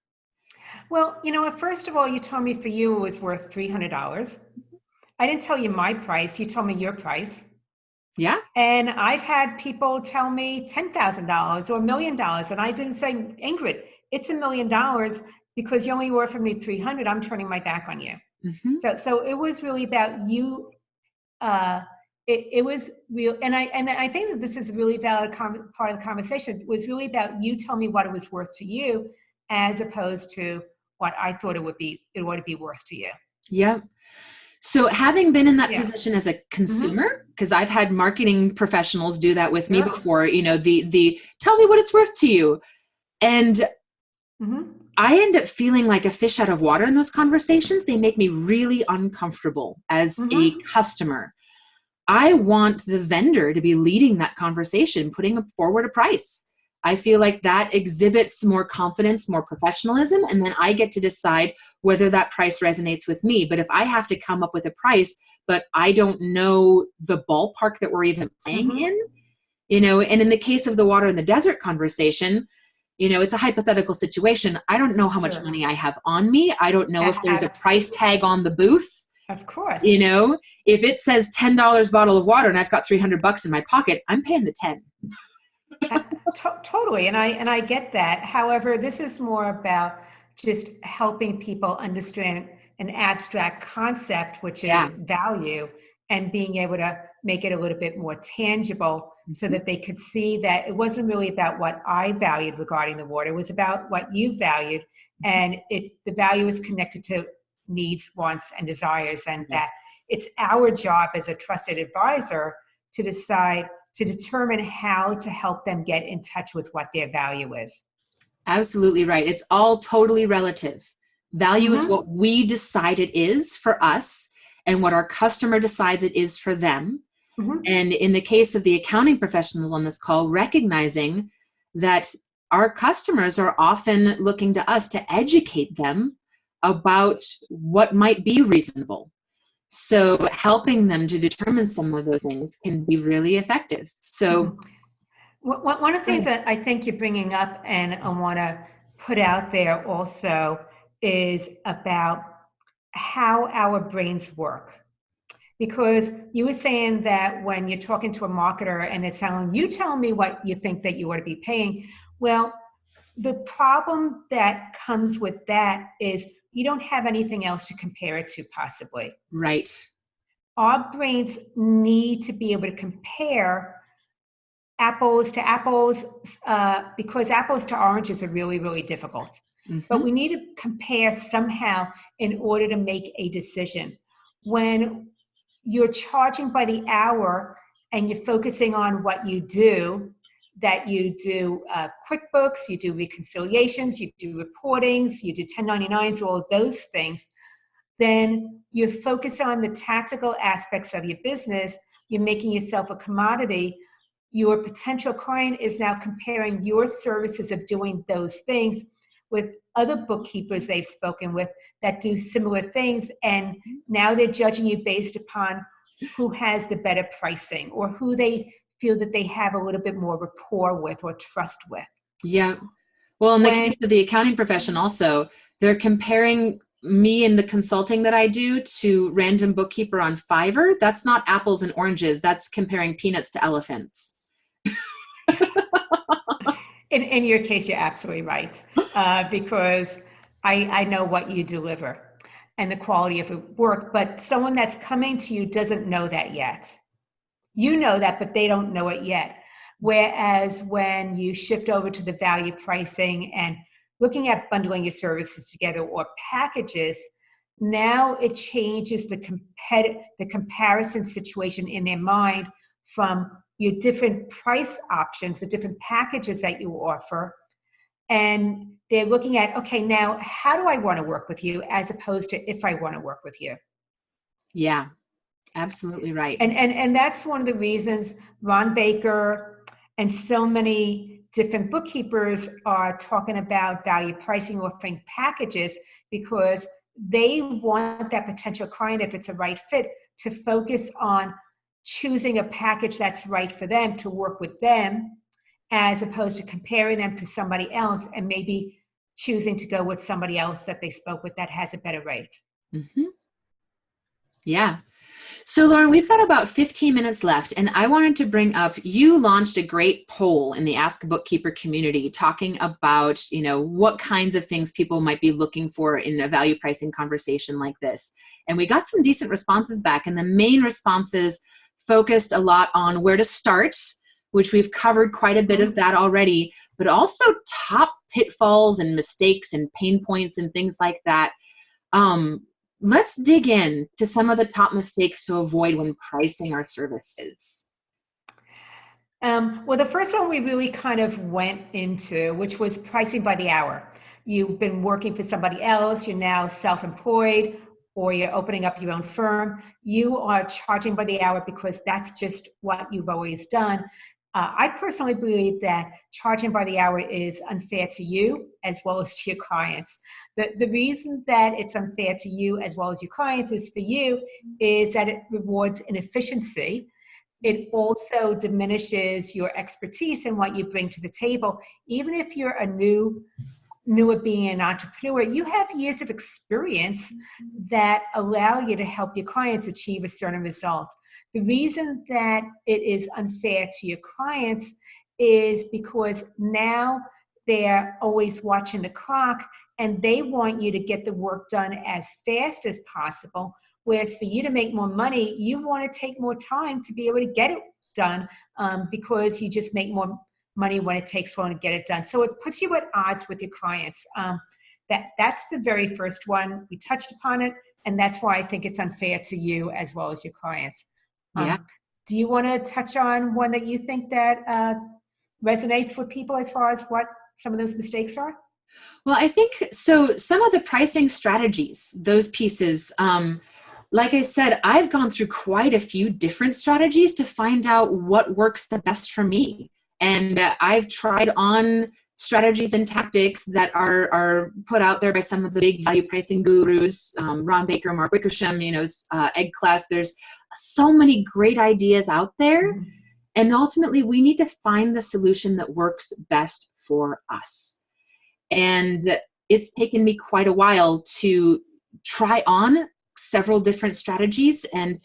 Well, first of all, you told me for you it was worth $300. I didn't tell you my price. You told me your price. Yeah. And I've had people tell me $10,000 or $1 million. And I didn't say, Ingrid, it's $1 million because you only offered me 300. I'm turning my back on you. So it was really about you. It was real. And I think that this is a really valid part of the conversation. It was really about you telling me what it was worth to you as opposed to what I thought it would be worth to you. Yeah. So having been in that position as a consumer, because I've had marketing professionals do that with me before, the tell me what it's worth to you. And I end up feeling like a fish out of water in those conversations. They make me really uncomfortable as a customer. I want the vendor to be leading that conversation, putting forward a price. I feel like that exhibits more confidence, more professionalism, and then I get to decide whether that price resonates with me. But if I have to come up with a price, but I don't know the ballpark that we're even playing in, and in the case of the water in the desert conversation, it's a hypothetical situation. I don't know how much money I have on me. I don't know if there's a price tag on the booth. Of course. If it says $10 bottle of water and I've got $300 in my pocket, I'm paying the 10. Totally. And I get that. However, this is more about just helping people understand an abstract concept, which is value, and being able to make it a little bit more tangible so that they could see that it wasn't really about what I valued regarding the water. It was about what you valued. And the value is connected to needs, wants, and desires. And that it's our job as a trusted advisor to determine how to help them get in touch with what their value is. Absolutely right. It's all totally relative. Value is what we decide it is for us and what our customer decides it is for them. And in the case of the accounting professionals on this call, recognizing that our customers are often looking to us to educate them about what might be reasonable. So helping them to determine some of those things can be really effective. So one of the things that I think you're bringing up and I want to put out there also is about how our brains work. Because you were saying that when you're talking to a marketer and they're telling you, tell me what you think that you ought to be paying. Well, the problem that comes with that is you don't have anything else to compare it to possibly. Right. Our brains need to be able to compare apples to apples because apples to oranges are really, really difficult. But we need to compare somehow in order to make a decision. When you're charging by the hour and you're focusing on what you do, that you do QuickBooks, you do reconciliations, you do reportings, you do 1099s, all of those things, then you're focused on the tactical aspects of your business. You're making yourself a commodity. Your potential client is now comparing your services of doing those things with other bookkeepers they've spoken with that do similar things. And now they're judging you based upon who has the better pricing or who they feel that they have a little bit more rapport with or trust with. Yeah. Well, in the case of the accounting profession also, they're comparing me and the consulting that I do to random bookkeeper on Fiverr. That's not apples and oranges. That's comparing peanuts to elephants. In your case, you're absolutely right, because I know what you deliver and the quality of your work, but someone that's coming to you doesn't know that yet. You know that, but they don't know it yet. Whereas when you shift over to the value pricing and looking at bundling your services together or packages, now it changes the comparison situation in their mind from your different price options, the different packages that you offer. And they're looking at, okay, now how do I want to work with you as opposed to if I want to work with you? Yeah, absolutely right. And that's one of the reasons Ron Baker and so many different bookkeepers are talking about value pricing, offering packages, because they want that potential client, if it's a right fit, to focus on choosing a package that's right for them to work with them, as opposed to comparing them to somebody else and maybe choosing to go with somebody else that they spoke with that has a better rate. Mm-hmm. Yeah. So Loren, we've got about 15 minutes left, and I wanted to bring up, you launched a great poll in the Ask a Bookkeeper community talking about, what kinds of things people might be looking for in a value pricing conversation like this. And we got some decent responses back, and the main responses focused a lot on where to start, which we've covered quite a bit of that already, but also top pitfalls and mistakes and pain points and things like that. Let's dig in to some of the top mistakes to avoid when pricing our services. Well, the first one we really kind of went into, which was pricing by the hour. You've been working for somebody else, you're now self-employed, or you're opening up your own firm. You are charging by the hour because that's just what you've always done. I personally believe that charging by the hour is unfair to you as well as to your clients. The reason that it's unfair to you as well as your clients is for you is that it rewards inefficiency. It also diminishes your expertise and what you bring to the table. Even if you're new at being an entrepreneur, you have years of experience that allow you to help your clients achieve a certain result. The reason that it is unfair to your clients is because now they're always watching the clock and they want you to get the work done as fast as possible. Whereas for you to make more money, you want to take more time to be able to get it done, because you just make more money when it takes long to get it done. So it puts you at odds with your clients. That's the very first one. We touched upon it, and that's why I think it's unfair to you as well as your clients. Yeah. Do you want to touch on one that you think that resonates with people as far as what some of those mistakes are? Well, I think so. Some of the pricing strategies, those pieces, like I said, I've gone through quite a few different strategies to find out what works the best for me. And I've tried on strategies and tactics that are put out there by some of the big value pricing gurus, Ron Baker, Mark Wickersham, Egg Class. There's so many great ideas out there. Mm-hmm. And ultimately, we need to find the solution that works best for us. And it's taken me quite a while to try on several different strategies and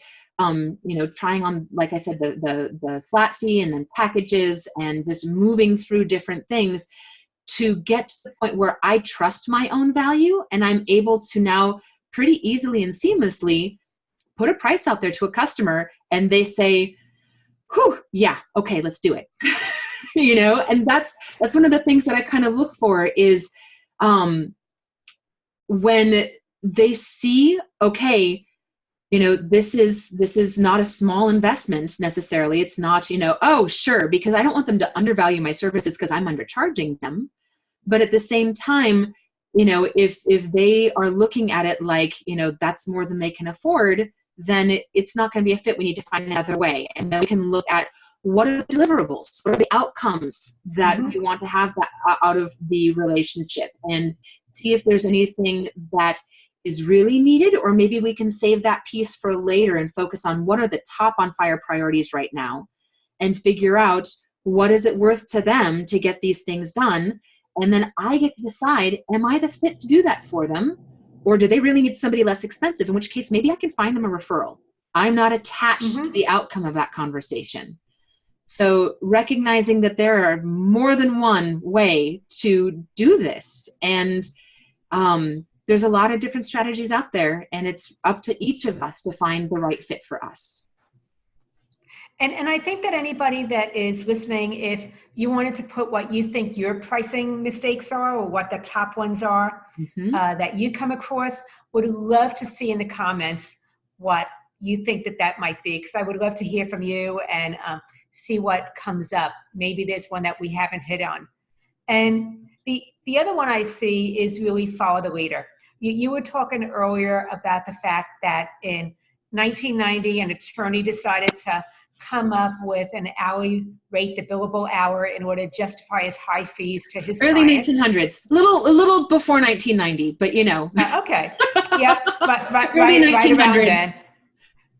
trying on, like I said, the flat fee and then packages and just moving through different things to get to the point where I trust my own value and I'm able to now pretty easily and seamlessly put a price out there to a customer and they say, whew, yeah, okay, let's do it. And that's one of the things that I kind of look for is when they see, okay, this is not a small investment necessarily. It's not, oh, sure, because I don't want them to undervalue my services because I'm undercharging them. But at the same time, if they are looking at it like, that's more than they can afford, then it's not going to be a fit. We need to find another way. And then we can look at what are the deliverables? What are the outcomes that we want to have out of the relationship, and see if there's anything that is really needed, or maybe we can save that piece for later and focus on what are the top on fire priorities right now and figure out what is it worth to them to get these things done. And then I get to decide, am I the fit to do that for them? Or do they really need somebody less expensive? In which case, maybe I can find them a referral. I'm not attached to the outcome of that conversation. So recognizing that there are more than one way to do this. And there's a lot of different strategies out there, and it's up to each of us to find the right fit for us. And I think that anybody that is listening, if you wanted to put what you think your pricing mistakes are or what the top ones are Mhm. that you come across, would love to see in the comments what you think that that might be, because I would love to hear from you and see what comes up. Maybe there's one that we haven't hit on. And the other one I see is really follow the leader. You were talking earlier about the fact that in 1990, an attorney decided to come up with an hourly rate, the billable hour, in order to justify his high fees to his Early clients. 1900s, a little before 1990, but you know. Okay. Yep. Early Right around 1900s. then.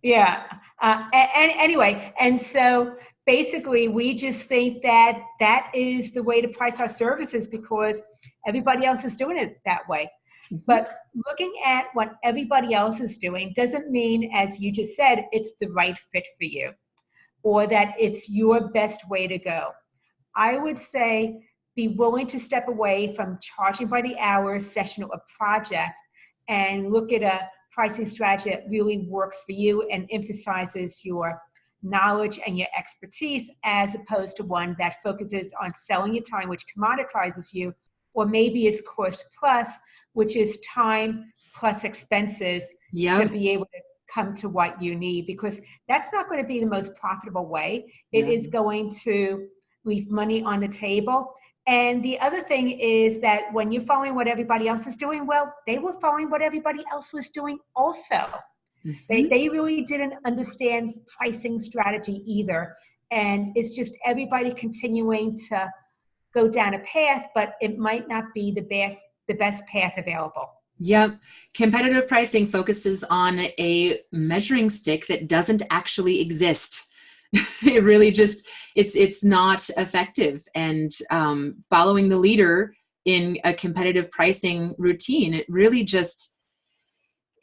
Yeah. And anyway, and so basically, we just think that that is the way to price our services because everybody else is doing it that way. Mhm. But looking at what everybody else is doing doesn't mean, as you just said, it's the right fit for you or that it's your best way to go. I would say be willing to step away from charging by the hour, session, or project and look at a pricing strategy that really works for you and emphasizes your knowledge and your expertise as opposed to one that focuses on selling your time, which commoditizes you, or maybe is cost plus, which is time plus expenses to Yep. be able to come to what you need, because that's not going to be the most profitable way. It No. is going to leave money on the table. And the other thing is that when you're following what everybody else is doing, well, they were following what everybody else was doing also. Mhm. They really didn't understand pricing strategy either. And it's just everybody continuing to go down a path, but it might not be the best path available. Yep. Competitive pricing focuses on a measuring stick that doesn't actually exist. It really just it's not effective. And following the leader in a competitive pricing routine, it really just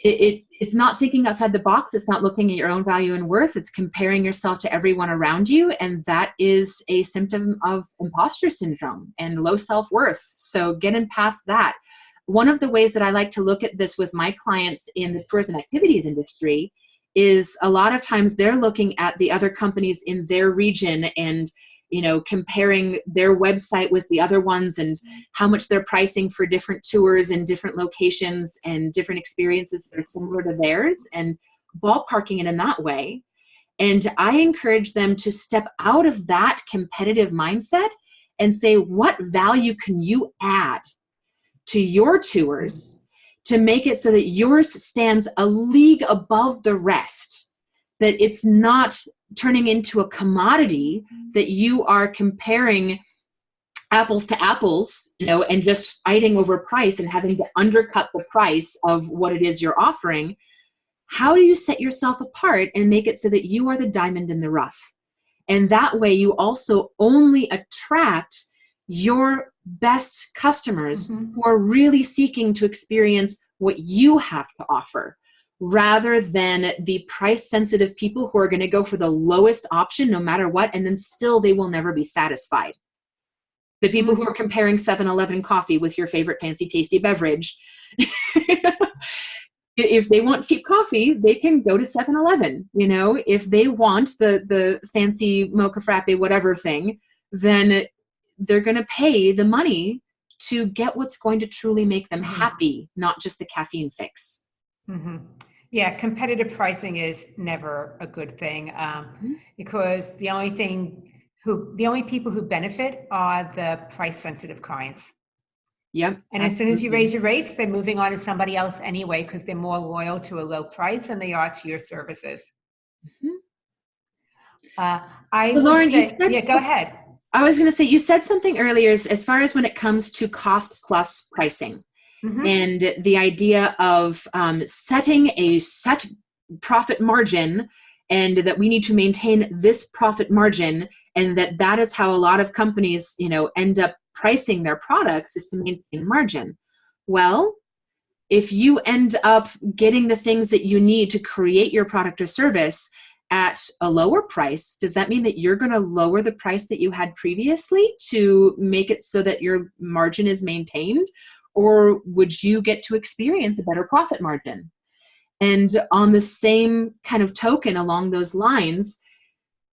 it's not thinking outside the box. It's not looking at your own value and worth. It's comparing yourself to everyone around you, and that is a symptom of imposter syndrome and low self-worth. So getting past that. One of the ways that I like to look at this with my clients in the tours and activities industry is a lot of times they're looking at the other companies in their region and comparing their website with the other ones and how much they're pricing for different tours and different locations and different experiences that are similar to theirs and ballparking it in that way. And I encourage them to step out of that competitive mindset and say, what value can you add to your tours to make it so that yours stands a league above the rest, that it's not turning into a commodity, that you are comparing apples to apples, and just fighting over price and having to undercut the price of what it is you're offering. How do you set yourself apart and make it so that you are the diamond in the rough? And that way you also only attract your best customers who are really seeking to experience what you have to offer, rather than the price sensitive people who are going to go for the lowest option no matter what, and then still they will never be satisfied. The people who are comparing 7-Eleven coffee with your favorite fancy tasty beverage. If they want cheap coffee, they can go to 7-Eleven. If they want the fancy mocha frappe, whatever thing, then they're going to pay the money to get what's going to truly make them happy, not just the caffeine fix. Yeah, competitive pricing is never a good thing because the only people who benefit are the price sensitive clients. Yep. And as soon as you raise your rates, they're moving on to somebody else anyway because they're more loyal to a low price than they are to your services. I would Loren, say, yeah, go ahead. I was going to say, you said something earlier as far as when it comes to cost plus pricing and the idea of setting a set profit margin, and that we need to maintain this profit margin, and that is how a lot of companies, end up pricing their products, is to maintain margin. Well, if you end up getting the things that you need to create your product or service at a lower price, does that mean that you're going to lower the price that you had previously to make it so that your margin is maintained? Or would you get to experience a better profit margin? And on the same kind of token, along those lines,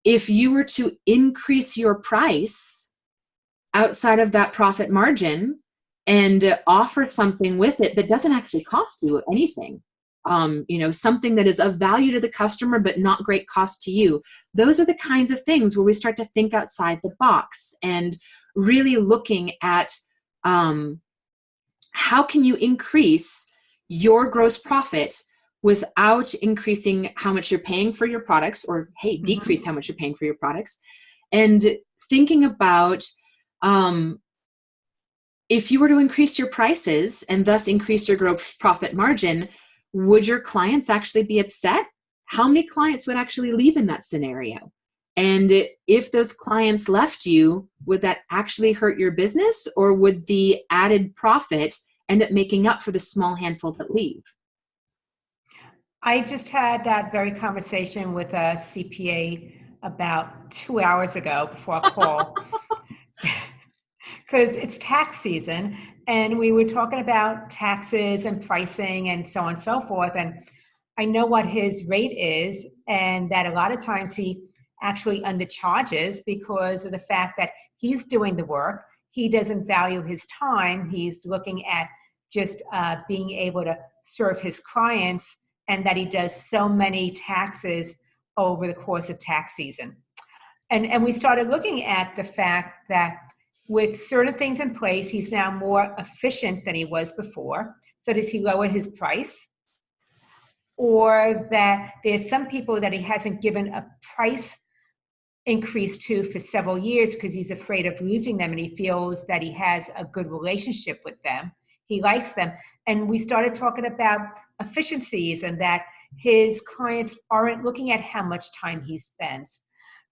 if you were to increase your price outside of that profit margin and offer something with it that doesn't actually cost you anything, something that is of value to the customer but not great cost to you, those are the kinds of things where we start to think outside the box and really looking at how can you increase your gross profit without increasing how much you're paying for your products, or hey, decrease how much you're paying for your products. And thinking about if you were to increase your prices and thus increase your gross profit margin, would your clients actually be upset? How many clients would actually leave in that scenario? And if those clients left you, would that actually hurt your business, or would the added profit end up making up for the small handful that leave? I just had that very conversation with a CPA about 2 hours ago before our call. Because it's tax season, and we were talking about taxes and pricing and so on and so forth. And I know what his rate is, and that a lot of times he actually undercharges because of the fact that he's doing the work. He doesn't value his time. He's looking at just being able to serve his clients, and that he does so many taxes over the course of tax season. And we started looking at the fact that with certain things in place, he's now more efficient than he was before. So does he lower his price? Or that there's some people that he hasn't given a price increase to for several years because he's afraid of losing them, and he feels that he has a good relationship with them. He likes them. And we started talking about efficiencies, and that his clients aren't looking at how much time he spends.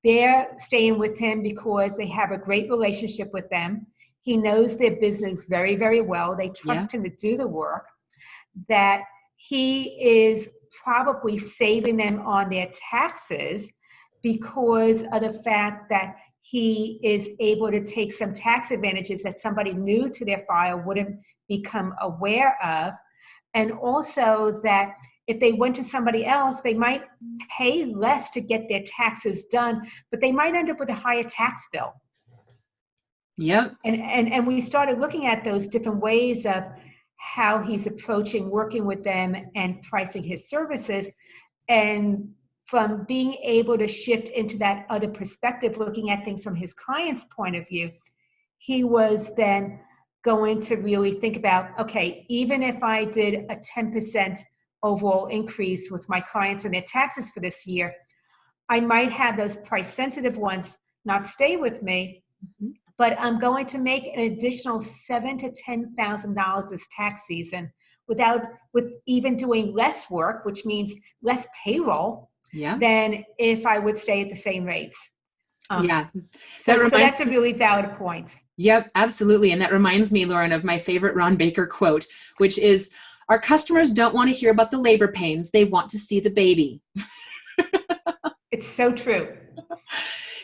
They're staying with him because they have a great relationship with them. He knows their business very, very well. They trust him to do the work. That he is probably saving them on their taxes because of the fact that he is able to take some tax advantages that somebody new to their file wouldn't become aware of. And also that if they went to somebody else, they might pay less to get their taxes done, but they might end up with a higher tax bill. Yep. And we started looking at those different ways of how he's approaching working with them and pricing his services. And from being able to shift into that other perspective, looking at things from his client's point of view, he was then going to really think about, okay, even if I did a 10% overall increase with my clients and their taxes for this year, I might have those price sensitive ones not stay with me, but I'm going to make an additional $7,000 to $10,000 this tax season with even doing less work, which means less payroll than if I would stay at the same rates. So that's a really valid point. Yep, absolutely. And that reminds me, Loren, of my favorite Ron Baker quote, which is, our customers don't want to hear about the labor pains. They want to see the baby. It's so true.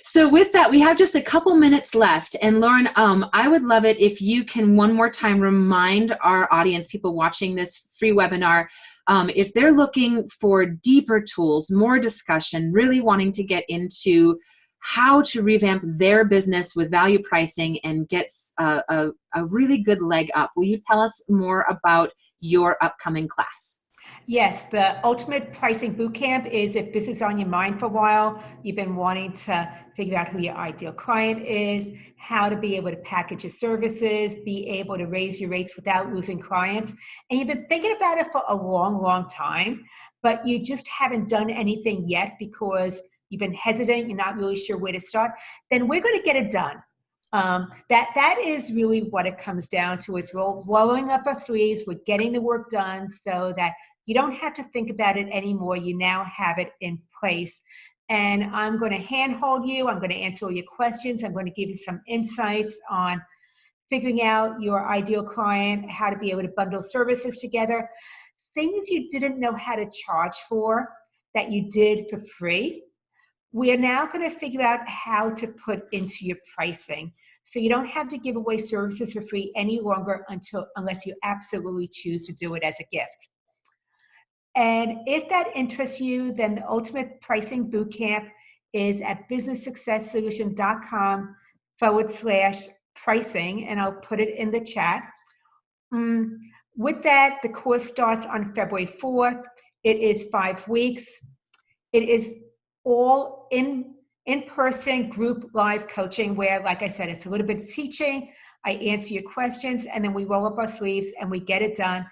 So with that, we have just a couple minutes left. And Loren, I would love it if you can one more time remind our audience, people watching this free webinar, if they're looking for deeper tools, more discussion, really wanting to get into how to revamp their business with value pricing and get a really good leg up. Will you tell us more about your upcoming class? Yes, the Ultimate Pricing Bootcamp is, if this is on your mind for a while, you've been wanting to figure out who your ideal client is, how to be able to package your services, be able to raise your rates without losing clients, and you've been thinking about it for a long, long time, but you just haven't done anything yet because you've been hesitant, you're not really sure where to start, then we're going to get it done. That is really what it comes down to, is rolling up our sleeves, we're getting the work done so that you don't have to think about it anymore. You now have it in place. And I'm going to handhold you. I'm going to answer all your questions. I'm going to give you some insights on figuring out your ideal client, how to be able to bundle services together, things you didn't know how to charge for that you did for free. We are now going to figure out how to put into your pricing. So you don't have to give away services for free any longer unless you absolutely choose to do it as a gift. And if that interests you, then the Ultimate Pricing Bootcamp is at businesssuccesssolution.com/pricing, and I'll put it in the chat. With that, the course starts on February 4th. It is 5 weeks. It is all in-person group live coaching where, like I said, it's a little bit of teaching. I answer your questions, and then we roll up our sleeves and we get it done.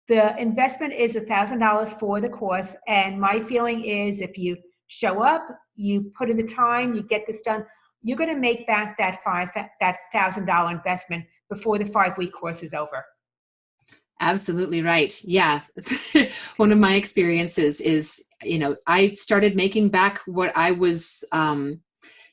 The investment is $1,000 for the course, and my feeling is if you show up, you put in the time, you get this done, you're going to make back that $1,000 investment before the 5-week course is over. Absolutely right. Yeah. One of my experiences is, I started making back what I was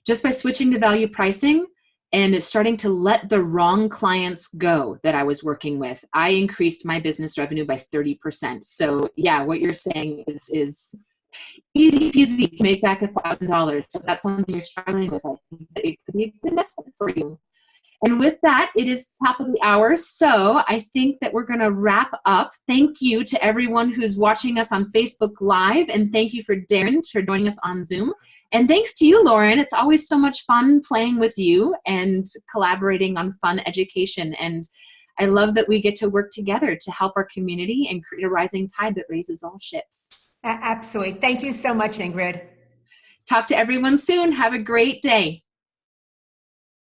just by switching to value pricing and starting to let the wrong clients go that I was working with. I increased my business revenue by 30%. So yeah, what you're saying is easy peasy to make back $1,000. So that's something you're struggling with. I think that it could be a good investment for you. And with that, it is top of the hour. So I think that we're going to wrap up. Thank you to everyone who's watching us on Facebook Live. And thank you for Darren for joining us on Zoom. And thanks to you, Loren. It's always so much fun playing with you and collaborating on fun education. And I love that we get to work together to help our community and create a rising tide that raises all ships. Absolutely. Thank you so much, Ingrid. Talk to everyone soon. Have a great day.